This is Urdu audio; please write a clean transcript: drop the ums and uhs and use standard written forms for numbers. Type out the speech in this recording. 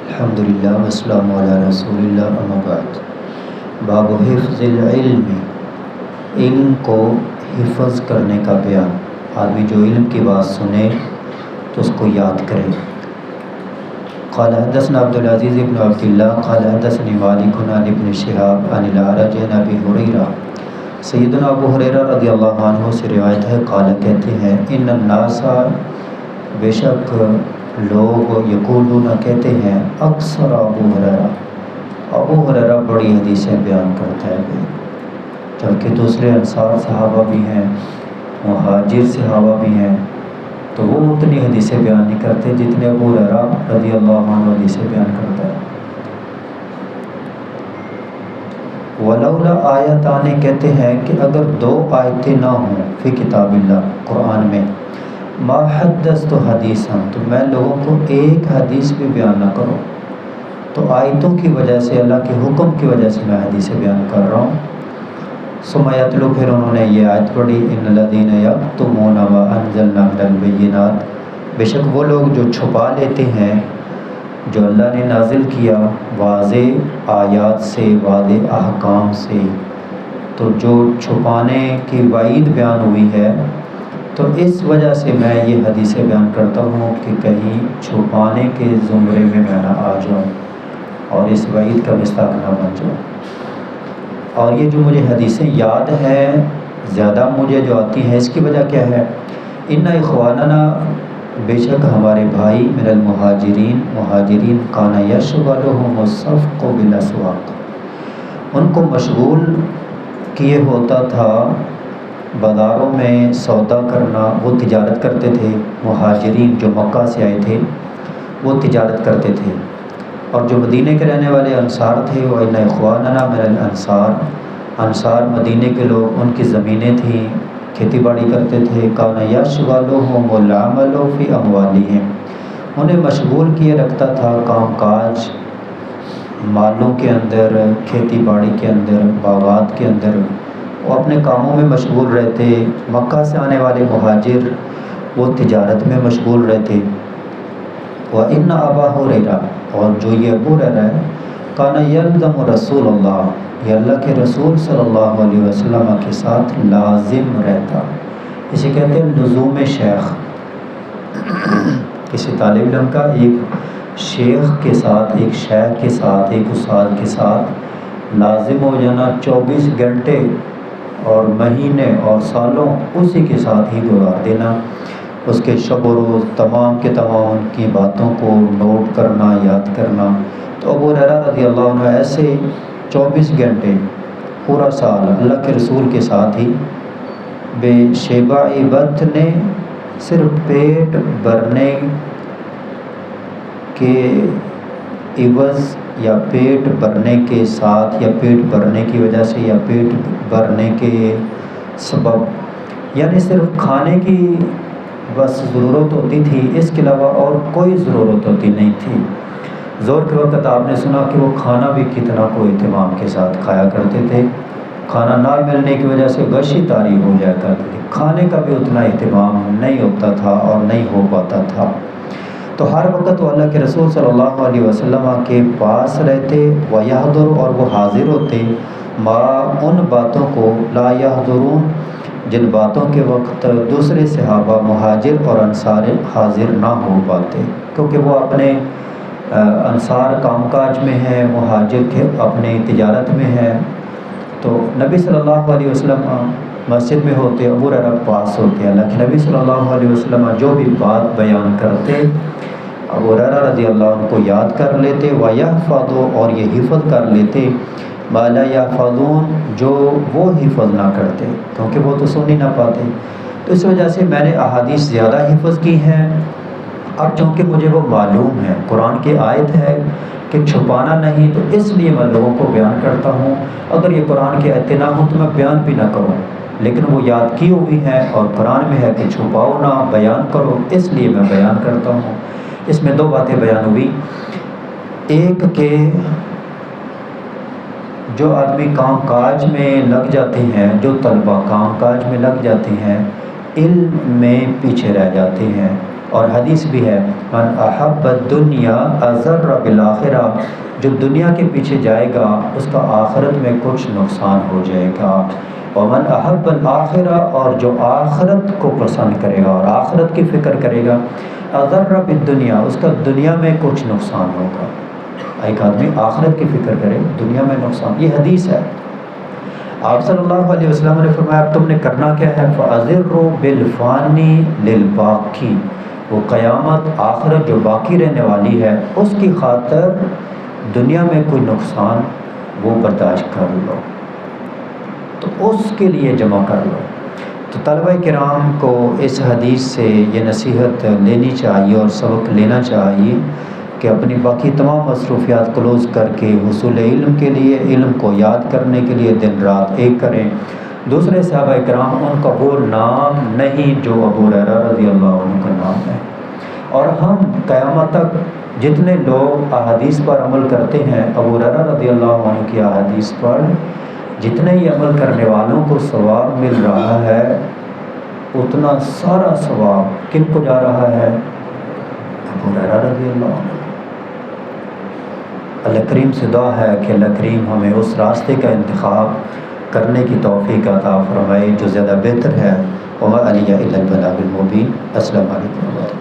الحمدللہ والسلام علی رسول اللہ اما بعد۔ باب حفظ العلم، علم کو حفظ کرنے کا بیان۔ آدمی جو علم کی بات سنے تو اس کو یاد کرے۔ قال حدثنا عبدالعزیز بن عبداللہ قال حدثني مالک عن ابن شہاب عن الاعرج عن ابی ہریرہ، سیدنا ابو ہریرہ رضی اللہ عنہ سے روایت ہے، قال کہتے ہیں، ان الناس، بے شک لوگ، یقولون کہتے ہیں، اکثر ابو ہریرہ بڑی حدیثیں بیان کرتا ہے، جبکہ دوسرے انصار صحابہ بھی ہیں، مہاجر صحابہ بھی ہیں، تو وہ اتنی حدیثیں بیان نہیں کرتے جتنے ابو ہریرہ رضی اللہ عنہ حدیثیں بیان کرتا ہے۔ ولولا آیتان، کہتے ہیں کہ اگر دو آیتیں نہ ہوں فی کتاب اللہ، قرآن میں، ما حدثت حدیثا، تو میں لوگوں کو ایک حدیث بھی بیان نہ کروں، تو آیتوں کی وجہ سے، اللہ کے حکم کی وجہ سے میں حدیثیں بیان کر رہا ہوں۔ ثم یتلو، پھر انہوں نے یہ آیت پڑھی، ان الذین یکتمون ما انزلنا من البینات، بے شک وہ لوگ جو چھپا لیتے ہیں جو اللہ نے نازل کیا واضح آیات سے، واضح احکام سے، تو جو چھپانے کی وعید بیان ہوئی ہے، تو اس وجہ سے میں یہ حدیثیں بیان کرتا ہوں کہ کہیں چھپانے کے زمرے میں میں نہ آ جاؤں اور اس وعید کا مستحق نہ بن جاؤں۔ اور یہ جو مجھے حدیثیں یاد ہیں، زیادہ مجھے جو آتی ہیں، اس کی وجہ کیا ہے؟ ان اخواننا، بے شک ہمارے بھائی، من المہاجرین، مہاجرین، کان یشغلہم الصفق بالاسواق، ان کو مشغول کیے ہوتا تھا بازاروں میں سودا کرنا، وہ تجارت کرتے تھے۔ مہاجرین جو مکہ سے آئے تھے وہ تجارت کرتے تھے، اور جو مدینے کے رہنے والے انصار تھے، وہ ان اخواننا من الانصار، انصار مدینے کے لوگ، ان کی زمینیں تھیں، کھیتی باڑی کرتے تھے۔ کان یشغلہم العمل فی اموالہم، انہیں مشغول کیے رکھتا تھا کام کاج مالوں کے اندر، کھیتی باڑی کے اندر، باغات کے اندر، وہ اپنے کاموں میں مشغول رہتے۔ مکہ سے آنے والے مہاجر وہ تجارت میں مشغول رہتے۔ وَإِنَّ أَبَا هُرَيْرَةَ، اور جو یہ ابو ہریرہ ہے، کان یلزم رسول اللہ، یہ اللہ کے رسول صلی اللہ علیہ وسلم کے ساتھ لازم رہتا۔ اسے کہتے ہیں لزوم شیخ، کسی طالب علم کا ایک شیخ کے ساتھ، ایک شیخ کے ساتھ، ایک استاد کے ساتھ لازم ہو جانا، 24 گھنٹے اور مہینے اور سالوں اسی کے ساتھ ہی گزار دینا، اس کے شب و روز تمام کے تمام ان کی باتوں کو نوٹ کرنا، یاد کرنا۔ تو ابو ہریرہ رضی اللہ عنہ ایسے 24 گھنٹے پورا سال اللہ کے رسول کے ساتھ ہی، بے شیبہ بطن، صرف پیٹ بھرنے کے عوض، یا پیٹ بھرنے کے ساتھ، یا پیٹ بھرنے کی وجہ سے، یا پیٹ بھرنے کے سبب، یعنی صرف کھانے کی بس ضرورت ہوتی تھی، اس کے علاوہ اور کوئی ضرورت ہوتی نہیں تھی۔ زور کے وقت آپ نے سنا کہ وہ کھانا بھی کتنا کو اہتمام کے ساتھ کھایا کرتے تھے، کھانا نہ ملنے کی وجہ سے غشی طاری ہو جایا کرتی تھی، کھانے کا بھی اتنا اہتمام نہیں ہوتا تھا اور نہیں ہو پاتا تھا۔ تو ہر وقت وہ اللہ کے رسول صلی اللہ علیہ وسلم کے پاس رہتے، وَيَحْضُرُ، اور وہ حاضر ہوتے، ما ان باتوں کو، لا یحضرون، جن باتوں کے وقت دوسرے صحابہ مہاجر اور انصار حاضر نہ ہو پاتے، کیونکہ وہ اپنے انصار کام کاج میں ہیں، مہاجر کے اپنے تجارت میں ہیں۔ تو نبی صلی اللہ علیہ وسلم مسجد میں ہوتے، ابو ہریرہ پاس ہوتے، اللہ کے نبی صلی اللہ علیہ وسلم جو بھی بات بیان کرتے، ابو ہریرہ رضی اللہ عنہ کو یاد کر لیتے، وَيَحْفَظُ، اور یہ حفظ کر لیتے، مَا لَا يَحْفَظُونَ، جو وہ حفظ نہ کرتے، کیونکہ وہ تو سن ہی نہ پاتے۔ تو اس وجہ سے میں نے احادیث زیادہ حفظ کی ہیں، اب چونکہ مجھے وہ معلوم ہے، قرآن کی آیت ہے کہ چھپانا نہیں، تو اس لیے میں لوگوں کو بیان کرتا ہوں۔ اگر یہ قرآن کی آیتیں نہ ہوں تو میں بیان بھی نہ کروں، لیکن وہ یاد کی ہوئی ہیں اور قرآن میں ہے کہ چھپاؤ نہ، بیان کرو، اس لیے میں بیان کرتا ہوں۔ اس میں دو باتیں بیان ہوئی، ایک کہ جو آدمی کام کاج میں لگ جاتے ہیں، جو طلبہ کام کاج میں لگ جاتے ہیں، علم میں پیچھے رہ جاتے ہیں اور حدیث بھی ہے من احب الدنیا اضر بالآخرہ، جو دنیا کے پیچھے جائے گا اس کا آخرت میں کچھ نقصان ہو جائے گا، ومن احب الآخرہ، اور جو آخرت کو پسند کرے گا اور آخرت کی فکر کرے گا، اضر بالدنیا، اس کا دنیا میں کچھ نقصان ہوگا۔ ایک آدمی آخرت کی فکر کرے، دنیا میں نقصان، یہ حدیث ہے۔ آپ صلی اللہ علیہ وسلم نے فرمایا اب تم نے کرنا کیا ہے، فَأَذِرُّ بِالْفَانِ لِلْبَاقِي، وہ قیامت آخرت جو باقی رہنے والی ہے اس کی خاطر دنیا میں کوئی نقصان وہ برداشت کر لو، تو اس کے لیے جمع کر لو۔ تو طلبہ کرام کو اس حدیث سے یہ نصیحت لینی چاہیے اور سبق لینا چاہیے کہ اپنی باقی تمام مصروفیات کلوز کر کے حصول علم کے لیے، علم کو یاد کرنے کے لیے دن رات ایک کریں۔ دوسرے صحابہ کرام ان کا وہ نام نہیں جو ابو ہریرہ رضی اللہ عنہ کا نام ہے، اور ہم قیامت تک جتنے لوگ احادیث پر عمل کرتے ہیں، ابو ہریرہ رضی اللہ عنہ کی احادیث پر جتنے ہی عمل کرنے والوں کو ثواب مل رہا ہے، اتنا سارا ثواب کن کو جا رہا ہے؟ ابو ہریرہ رضی اللہ عنہ۔ اللہ کریم سے دعا ہے کہ اللہ کریم ہمیں اس راستے کا انتخاب کرنے کی توفیق عطا فرمائے جو زیادہ بہتر ہے۔ وما علی الا البلاغ المبین۔ السلام علیکم۔